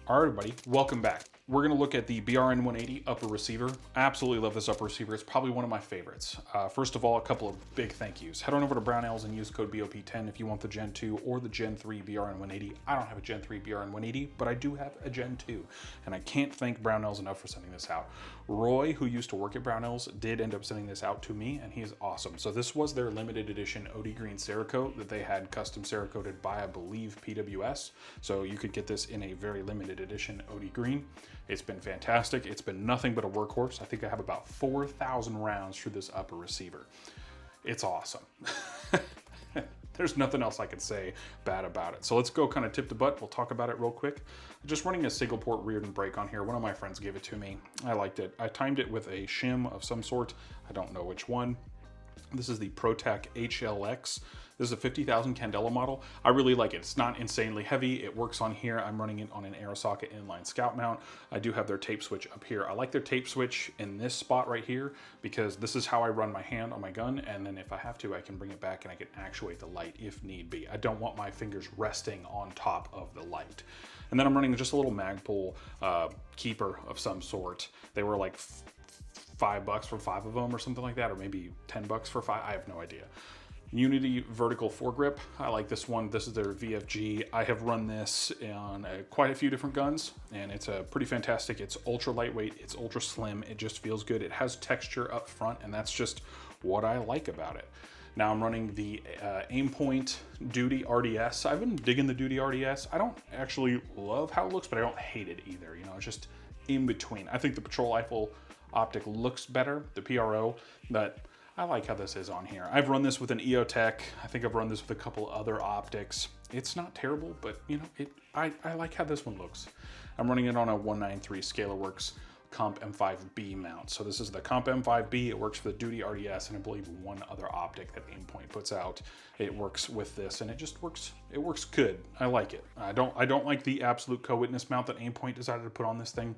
All right, everybody, welcome back. We're gonna look at the BRN-180 upper receiver. I absolutely love this upper receiver. It's probably one of my favorites. First of all, a couple of big thank yous. Head on over to Brownells and use code BOP10 if you want the Gen 2 or the Gen 3 BRN-180. I don't have a Gen 3 BRN-180, but I do have a Gen 2, and I can't thank Brownells enough for sending this out. Roy, who used to work at Brownells, did end up sending this out to me, and he's awesome. So this was their limited edition OD Green Cerakote that they had custom Cerakoted by, I believe, PWS. So you could get this in a very limited edition OD Green. It's been fantastic. It's been nothing but a workhorse. I think I have about 4,000 rounds through this upper receiver. It's awesome. There's nothing else I could say bad about it. So let's go kind of tip to butt. We'll talk about it real quick. Just running a single port Reardon brake on here. One of my friends gave it to me. I liked it. I timed it with a shim of some sort. I don't know which one. This is the ProTac HLX. This is a 50,000 Candela model. I really like it. It's not insanely heavy. It works on here. I'm running it on an Aerosocket inline scout mount. I do have their tape switch up here. I like their tape switch in this spot right here because this is how I run my hand on my gun, and then if I have to, I can bring it back and I can actuate the light if need be. I don't want my fingers resting on top of the light. And then I'm running just a little Magpul keeper of some sort. They were like $5 for 5 of them or something like that, or maybe $10 for 5. I have no idea. Unity vertical foregrip. I like this one. This is their VFG. I have run this on quite a few different guns, and it's pretty fantastic. It's ultra lightweight. It's ultra slim. It just feels good. It has texture up front, and that's just what I like about it. Now I'm running the Aimpoint Duty RDS. I've been digging the Duty RDS. I don't actually love how it looks, but I don't hate it either. You know, it's just in between. I think the Patrol Rifle optic looks better, the PRO, but I like how this is on here. I've run this with an EOTech. I think I've run this with a couple other optics. It's not terrible, but you know, I like how this one looks. I'm running it on a 193 ScalarWorks Comp M5B mount. So this is the Comp M5B. It works for the Duty RDS and I believe one other optic that Aimpoint puts out. It works with this and it just works. It works good. I like it. I don't like the absolute co-witness mount that Aimpoint decided to put on this thing.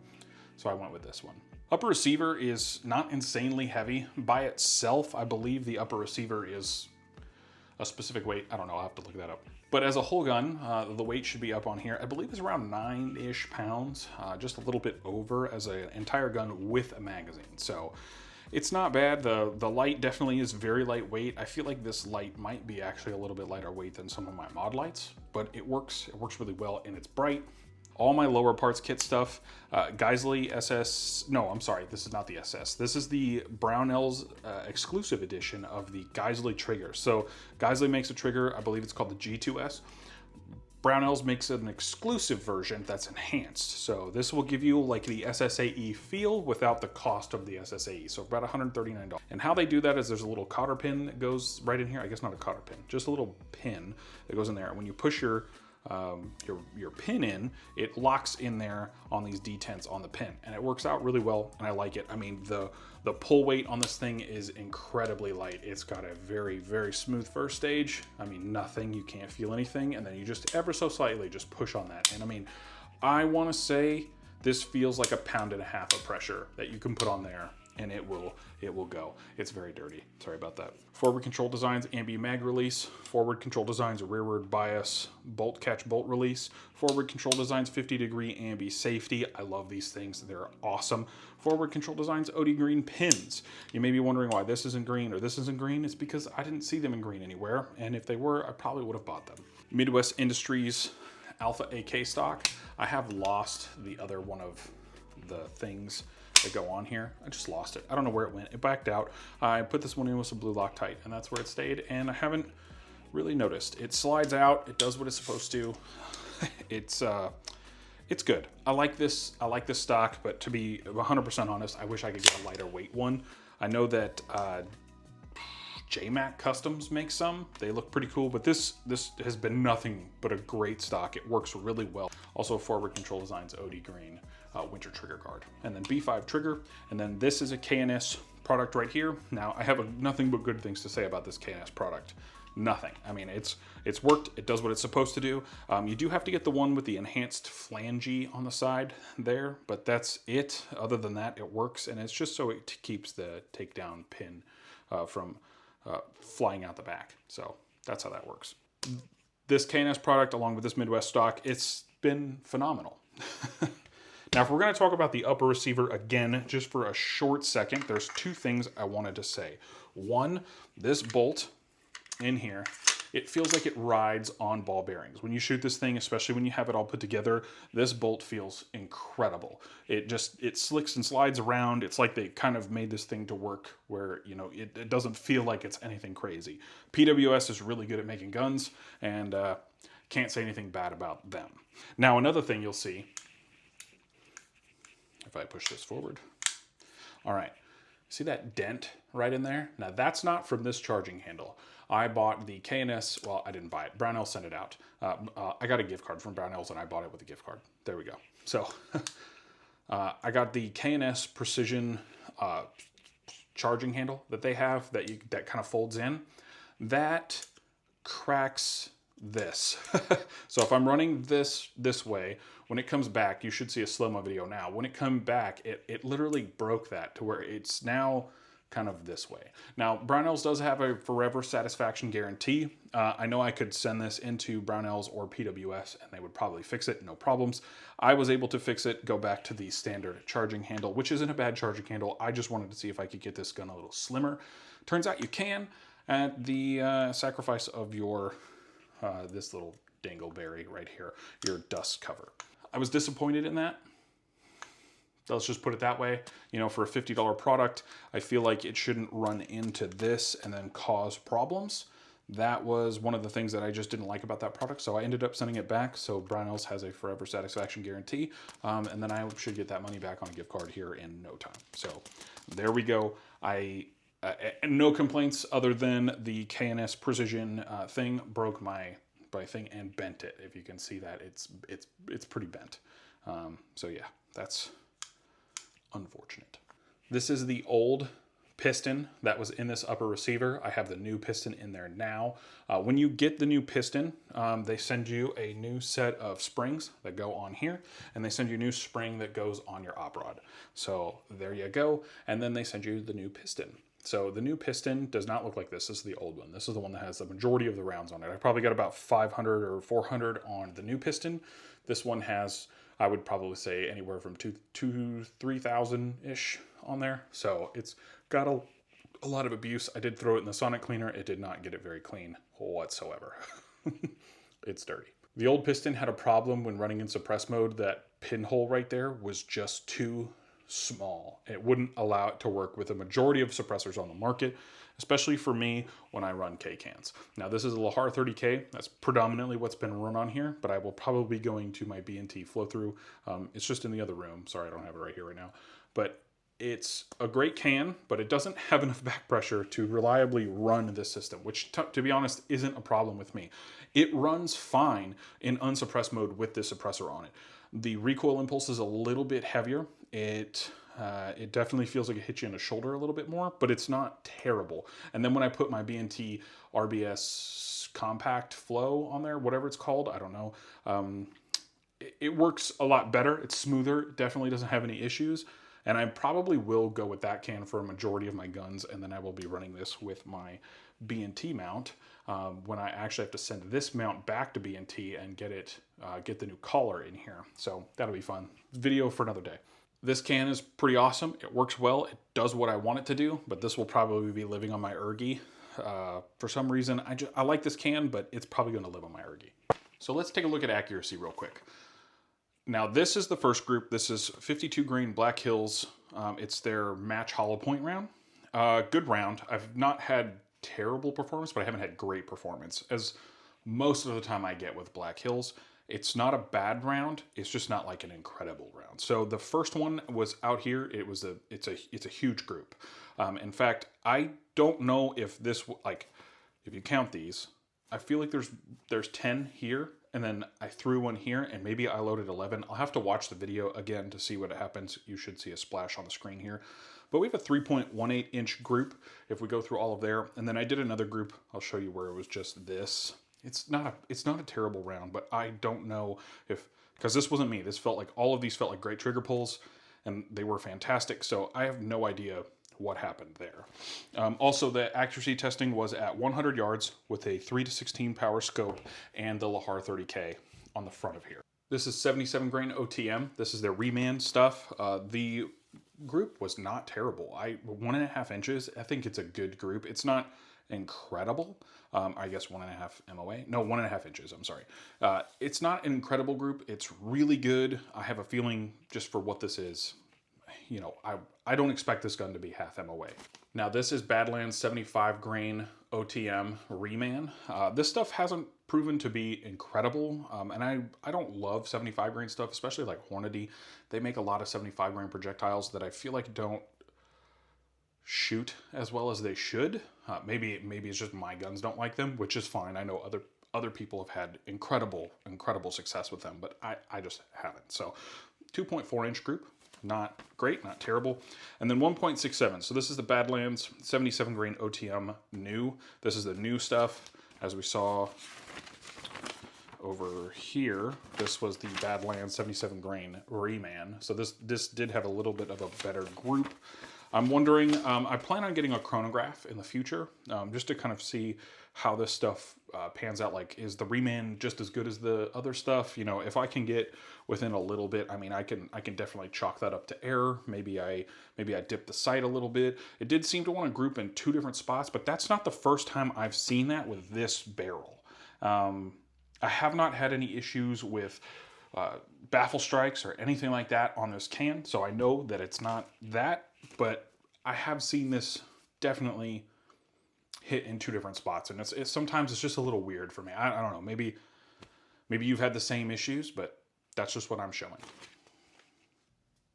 So I went with this one. Upper receiver is not insanely heavy. By itself, I believe the upper receiver is a specific weight. I don't know, I'll have to look that up. But as a whole gun, the weight should be up on here. I believe it's around 9-ish pounds, just a little bit over as an entire gun with a magazine. So it's not bad. The light definitely is very lightweight. I feel like this light might be actually a little bit lighter weight than some of my mod lights, but it works really well and it's bright. All my lower parts kit stuff, Geisley SS, no, I'm sorry, this is not the SS. This is the Brownells exclusive edition of the Geisley trigger. So Geisley makes a trigger, I believe it's called the G2S. Brownells makes an exclusive version that's enhanced. So this will give you like the SSAE feel without the cost of the SSAE. So about $139. And how they do that is there's a little cotter pin that goes right in here. I guess not a cotter pin, just a little pin that goes in there. And when you push your pin in, it locks in there on these detents on the pin, and it works out really well, and I like it. I mean, the pull weight on this thing is incredibly light. It's got a very, very smooth first stage. I mean, nothing, you can't feel anything, and then you just ever so slightly just push on that. And I mean, I want to say this feels like 1.5 pounds of pressure that you can put on there, and it will go. It's very dirty. Sorry about that. Forward control designs, ambi mag release. Forward control designs, rearward bias, bolt catch bolt release. Forward control designs, 50-degree ambi safety. I love these things. They're awesome. Forward control designs, OD green pins. You may be wondering why this isn't green or this isn't green. It's because I didn't see them in green anywhere, and if they were, I probably would have bought them. Midwest Industries Alpha AK stock. I have lost the other one of the things that go on here. I just lost it. I don't know where it went. It backed out. I put this one in with some blue Loctite, and that's where it stayed, and I haven't really noticed. It slides out. It does what it's supposed to. It's good. I like this stock, but to be 100% honest, I wish I could get a lighter weight one. I know that J-Mac Customs makes some. They look pretty cool, but this has been nothing but a great stock. It works really well. Also, Forward Control Designs OD Green winter trigger guard, and then B5 trigger, and then this is a KNS product right here. Now I have nothing but good things to say about this KNS product. Nothing. I mean, it's worked. It does what it's supposed to do. You do have to get the one with the enhanced flange on the side there, but that's it. Other than that, it works, and it's just so it keeps the takedown pin from flying out the back. So that's how that works. This KNS product, along with this Midwest stock, it's been phenomenal. Now, if we're going to talk about the upper receiver again, just for a short second, there's two things I wanted to say. One, this bolt in here, it feels like it rides on ball bearings. When you shoot this thing, especially when you have it all put together, this bolt feels incredible. It slicks and slides around. It's like they kind of made this thing to work where, you know, it doesn't feel like it's anything crazy. PWS is really good at making guns, and can't say anything bad about them. Now, another thing you'll see, if I push this forward. All right, see that dent right in there? Now that's not from this charging handle. I bought the K&S, well, I didn't buy it. Brownells sent it out. I got a gift card from Brownells and I bought it with a gift card. There we go. So I got the K&S Precision charging handle that they have that kind of folds in. That cracks this. So if I'm running this way, when it comes back, you should see a slow-mo video now. When it comes back, it literally broke that to where it's now kind of this way. Now, Brownells does have a forever satisfaction guarantee. I know I could send this into Brownells or PWS and they would probably fix it, no problems. I was able to fix it, go back to the standard charging handle, which isn't a bad charging handle. I just wanted to see if I could get this gun a little slimmer. Turns out you can at the sacrifice of your this little dingleberry right here, your dust cover. I was disappointed in that. Let's just put it that way. You know, for a $50 product, I feel like it shouldn't run into this and then cause problems. That was one of the things that I just didn't like about that product, so I ended up sending it back. So Brownells has a forever satisfaction guarantee, and then I should get that money back on a gift card here in no time. So there we go. No complaints other than the K&S Precision thing broke my thing and bent it. If you can see that, it's pretty bent. So yeah, that's unfortunate. This is the old piston that was in this upper receiver. I have the new piston in there now. When you get the new piston, they send you a new set of springs that go on here, and they send you a new spring that goes on your op rod. So there you go. And then they send you the new piston. So the new piston does not look like this. This is the old one. This is the one that has the majority of the rounds on it. I probably got about 500 or 400 on the new piston. This one has, I would probably say, anywhere from 3,000-ish on there. So it's got a lot of abuse. I did throw it in the sonic cleaner. It did not get it very clean whatsoever. It's dirty. The old piston had a problem when running in suppress mode. That pinhole right there was just too small. It wouldn't allow it to work with a majority of suppressors on the market, especially for me when I run K-cans. Now this is a Lahar 30K. That's predominantly what's been run on here, but I will probably be going to my B&T flow through. It's just in the other room. Sorry, I don't have it right here right now. But it's a great can, but it doesn't have enough back pressure to reliably run this system, which to be honest isn't a problem with me. It runs fine in unsuppressed mode with this suppressor on it. The recoil impulse is a little bit heavier. It definitely feels like it hits you in the shoulder a little bit more, but it's not terrible. And then when I put my B&T RBS compact flow on there, whatever it's called, I don't know, it works a lot better. It's smoother, definitely doesn't have any issues. And I probably will go with that can for a majority of my guns, and then I will be running this with my B&T mount when I actually have to send this mount back to B&T and get the new collar in here. So that'll be fun. Video for another day. This can is pretty awesome. It works well. It does what I want it to do, but this will probably be living on my Ergi. For some reason, I like this can, but it's probably going to live on my Ergi. So let's take a look at accuracy real quick. Now this is the first group. This is 52 grain Black Hills. It's their match hollow point round. Good round. I've not had terrible performance, but I haven't had great performance, as most of the time I get with Black Hills. It's not a bad round. It's just not like an incredible round. So the first one was out here. It's a huge group. In fact, I don't know if this, like, if you count these, I feel like there's 10 here, and then I threw one here, and maybe I loaded 11. I'll have to watch the video again to see what happens. You should see a splash on the screen here. But we have a 3.18 inch group if we go through all of there. And then I did another group. I'll show you where it was just this. It's not a terrible round, but I don't know if, because this wasn't me. This felt like, all of these felt like great trigger pulls, and they were fantastic. So I have no idea what happened there. Also, the accuracy testing was at 100 yards with a 3 to 16 power scope and the Lahar 30K on the front of here. This is 77 grain OTM. This is their reman stuff. The group was not terrible. 1.5 inches. I think it's a good group. It's not incredible. I guess 1.5 MOA. No, 1.5 inches. I'm sorry. It's not an incredible group. It's really good. I have a feeling just for what this is, you know, I don't expect this gun to be half MOA. Now this is Badlands 75 grain OTM reman. This stuff hasn't proven to be incredible, and I don't love 75 grain stuff, especially like Hornady. They make a lot of 75 grain projectiles that I feel like don't shoot as well as they should. Maybe it's just my guns don't like them, which is fine. I know other people have had incredible success with them, but I just haven't. So 2.4 inch group. Not great, not terrible. And then 1.67. So this is the Badlands 77 grain OTM new. This is the new stuff. As we saw over here, this was the Badlands 77 grain reman. So this did have a little bit of a better group. I'm wondering, I plan on getting a chronograph in the future, just to kind of see how this stuff pans out. Like, is the reman just as good as the other stuff? You know, if I can get within a little bit, I mean, I can definitely chalk that up to error. Maybe I dip the sight a little bit. It did seem to want to group in 2 different spots, but that's not the first time I've seen that with this barrel. I have not had any issues with baffle strikes or anything like that on this can, so I know that it's not that, but I have seen this definitely hit in 2 different spots, and it's sometimes it's just a little weird for me. I don't know, maybe you've had the same issues, but that's just what I'm showing.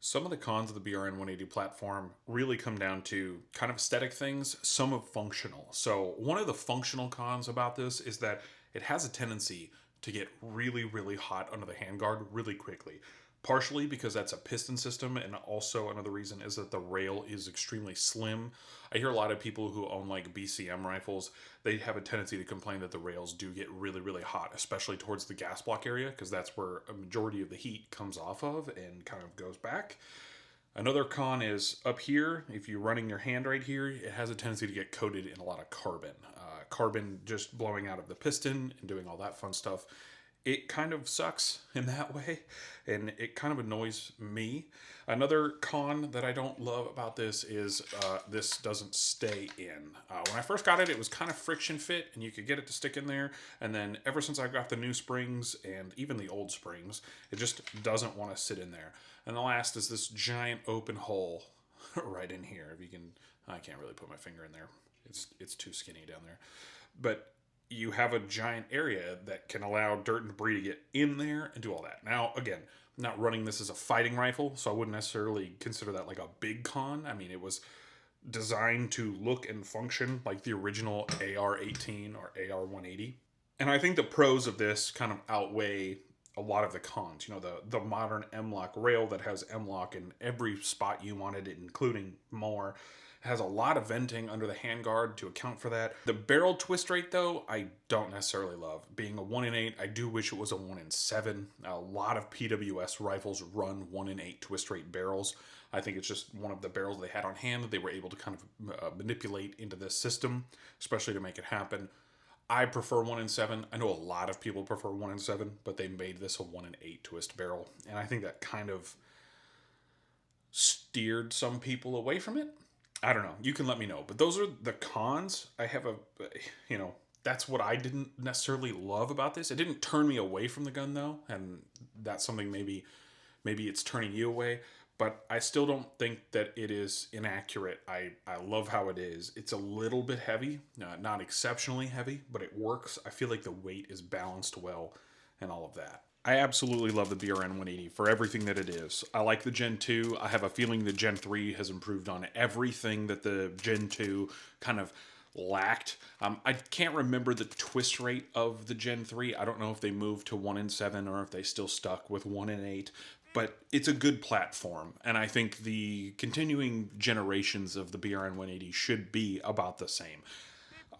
Some of the cons of the BRN-180 platform really come down to kind of aesthetic things, some of functional. So one of the functional cons about this is that it has a tendency to get really, really hot under the handguard really quickly. Partially because that's a piston system, and also another reason is that the rail is extremely slim. I hear a lot of people who own like BCM rifles, they have a tendency to complain that the rails do get really, really hot, especially towards the gas block area, because that's where a majority of the heat comes off of and kind of goes back. Another con is up here, if you're running your hand right here, it has a tendency to get coated in a lot of carbon. Carbon just blowing out of the piston and doing all that fun stuff. It kind of sucks in that way, and it kind of annoys me. Another con that I don't love about this is this doesn't stay in. When I first got it, it was kind of friction fit, and you could get it to stick in there, and then ever since I got the new springs, and even the old springs, it just doesn't want to sit in there. And the last is this giant open hole right in here. If you can, I can't really put my finger in there. It's too skinny down there. But you have a giant area that can allow dirt and debris to get in there and do all that. Now, again, I'm not running this as a fighting rifle, so I wouldn't necessarily consider that like a big con. I mean, it was designed to look and function like the original AR-18 or AR-180. And I think the pros of this kind of outweigh a lot of the cons. You know, the modern M-LOK rail that has M-LOK in every spot you wanted it, including more. Has a lot of venting under the handguard to account for that. The barrel twist rate, though, I don't necessarily love. Being a 1 in 8, I do wish it was a 1 in 7. A lot of PWS rifles run 1 in 8 twist rate barrels. I think it's just one of the barrels they had on hand that they were able to kind of manipulate into this system, especially to make it happen. I prefer 1 in 7. I know a lot of people prefer 1 in 7, but they made this a 1 in 8 twist barrel. And I think that kind of steered some people away from it. I don't know. You can let me know. But those are the cons. I have that's what I didn't necessarily love about this. It didn't turn me away from the gun, though. And that's something maybe it's turning you away. But I still don't think that it is inaccurate. I love how it is. It's a little bit heavy. Not exceptionally heavy, but it works. I feel like the weight is balanced well and all of that. I absolutely love the BRN-180 for everything that it is. I like the Gen 2. I have a feeling the Gen 3 has improved on everything that the Gen 2 kind of lacked. I can't remember the twist rate of the Gen 3. I don't know if they moved to 1 in 7 or if they still stuck with 1 in 8. But it's a good platform, and I think the continuing generations of the BRN-180 should be about the same.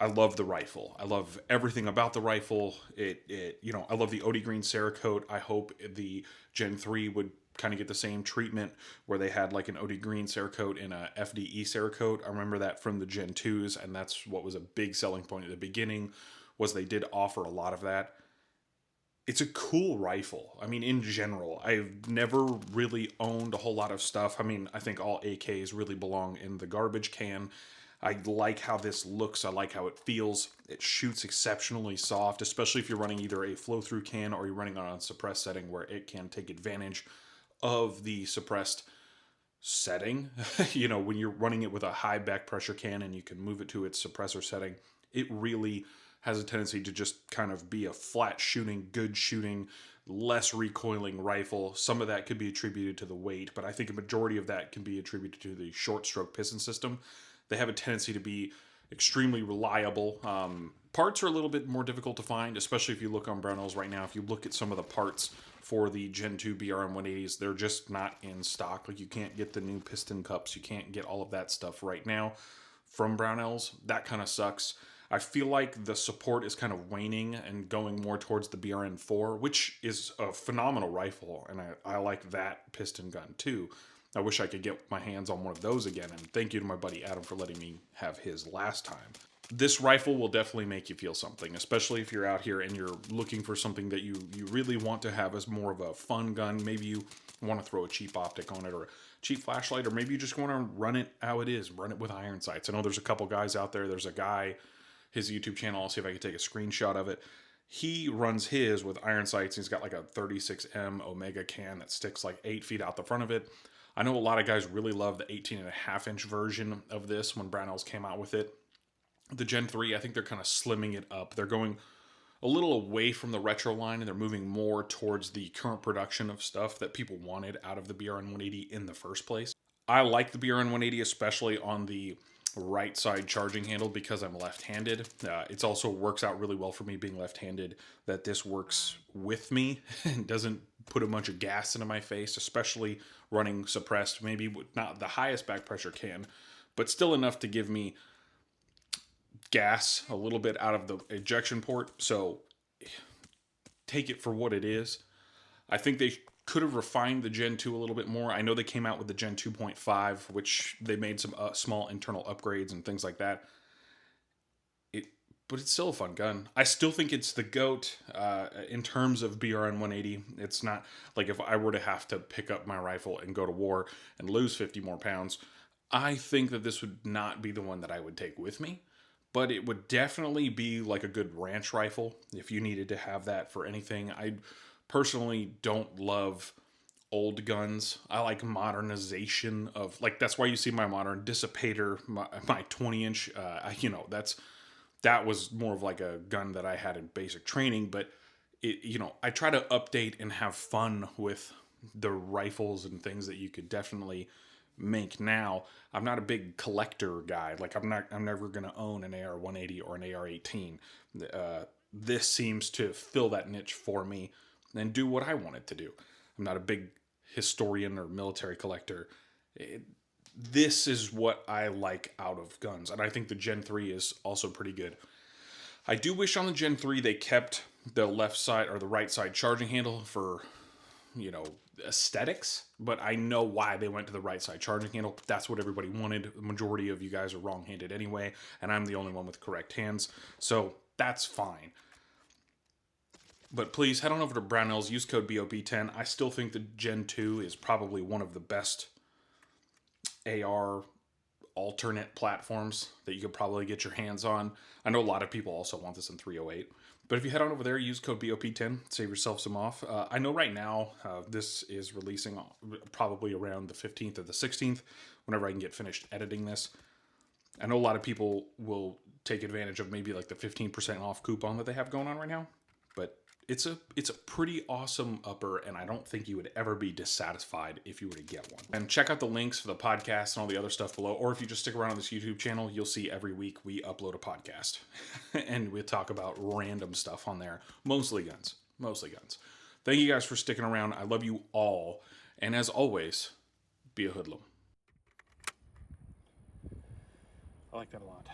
I love the rifle. I love everything about the rifle. I love the OD Green Cerakote. I hope the Gen 3 would kind of get the same treatment where they had like an OD Green Cerakote and a FDE Cerakote. I remember that from the Gen 2s, and that's what was a big selling point at the beginning, was they did offer a lot of that. it's a cool rifle. I mean, in general, I've never really owned a whole lot of stuff. I mean, I think all AKs really belong in the garbage can. I like how this looks. I like how it feels. It shoots exceptionally soft, especially if you're running either a flow-through can or you're running on a suppressed setting where it can take advantage of the suppressed setting. You know, when you're running it with a high back pressure can and you can move it to its suppressor setting, it really has a tendency to just kind of be a flat shooting, good shooting, less recoiling rifle. Some of that could be attributed to the weight, but I think a majority of that can be attributed to the short stroke piston system. They have a tendency to be extremely reliable. Parts are a little bit more difficult to find, especially if you look on Brownells right now. If you look at some of the parts for the Gen 2 BRN-180s, they're just not in stock. Like, you can't get the new piston cups. You can't get all of that stuff right now from Brownells. That kind of sucks. I feel like the support is kind of waning and going more towards the BRN-4, which is a phenomenal rifle, and I like that piston gun too. I wish I could get my hands on one of those again, and thank you to my buddy Adam for letting me have his last time. This rifle will definitely make you feel something, especially if you're out here and you're looking for something that you really want to have as more of a fun gun. Maybe you want to throw a cheap optic on it or a cheap flashlight, or maybe you just want to run it how it is, run it with iron sights. I know there's a couple guys out there. There's a guy, his YouTube channel, I'll see if I can take a screenshot of it. He runs his with iron sights. He's got like a 36M Omega can that sticks like 8 feet out the front of it. I know a lot of guys really love the 18.5-inch version of this when Brownells came out with it. The Gen 3, I think they're kind of slimming it up. They're going a little away from the retro line, and they're moving more towards the current production of stuff that people wanted out of the BRN-180 in the first place. I like the BRN-180, especially on the right side charging handle, because I'm left-handed. It also works out really well for me being left-handed, that this works with me and doesn't put a bunch of gas into my face, especially running suppressed, maybe not the highest back pressure can, but still enough to give me gas a little bit out of the ejection port. So take it for what it is. I think they could have refined the Gen 2 a little bit more. I know they came out with the Gen 2.5, which they made some small internal upgrades and things like that. But it's still a fun gun. I still think it's the GOAT in terms of BRN 180. It's not like if I were to have to pick up my rifle and go to war and lose 50 more pounds, I think that this would not be the one that I would take with me. But it would definitely be like a good ranch rifle if you needed to have that for anything. I personally don't love old guns. I like modernization of, like, that's why you see my modern dissipator, my 20-inch. That was more of like a gun that I had in basic training, but I try to update and have fun with the rifles and things that you could definitely make now. I'm not a big collector guy. Like, I'm never going to own an AR-180 or an AR-18. This seems to fill that niche for me and do what I want it to do. I'm not a big historian or military collector. This is what I like out of guns, and I think the Gen 3 is also pretty good. I do wish on the Gen 3 they kept the left side or the right side charging handle for, aesthetics, but I know why they went to the right side charging handle. That's what everybody wanted. The majority of you guys are wrong-handed anyway, and I'm the only one with correct hands, so that's fine. But please head on over to Brownells, use code BOP10. I still think the Gen 2 is probably one of the best AR alternate platforms that you could probably get your hands on. I know a lot of people also want this in 308, but if you head on over there, use code BOP10, save yourself some off. I know right now this is releasing probably around the 15th or the 16th, whenever I can get finished editing this. I know a lot of people will take advantage of maybe like the 15% off coupon that they have going on right now, but it's a pretty awesome upper, and I don't think you would ever be dissatisfied if you were to get one. And check out the links for the podcast and all the other stuff below, or if you just stick around on this YouTube channel, you'll see every week we upload a podcast. And we talk about random stuff on there, mostly guns. Thank you guys for sticking around. I love you all, and as always, be a hoodlum. I like that a lot.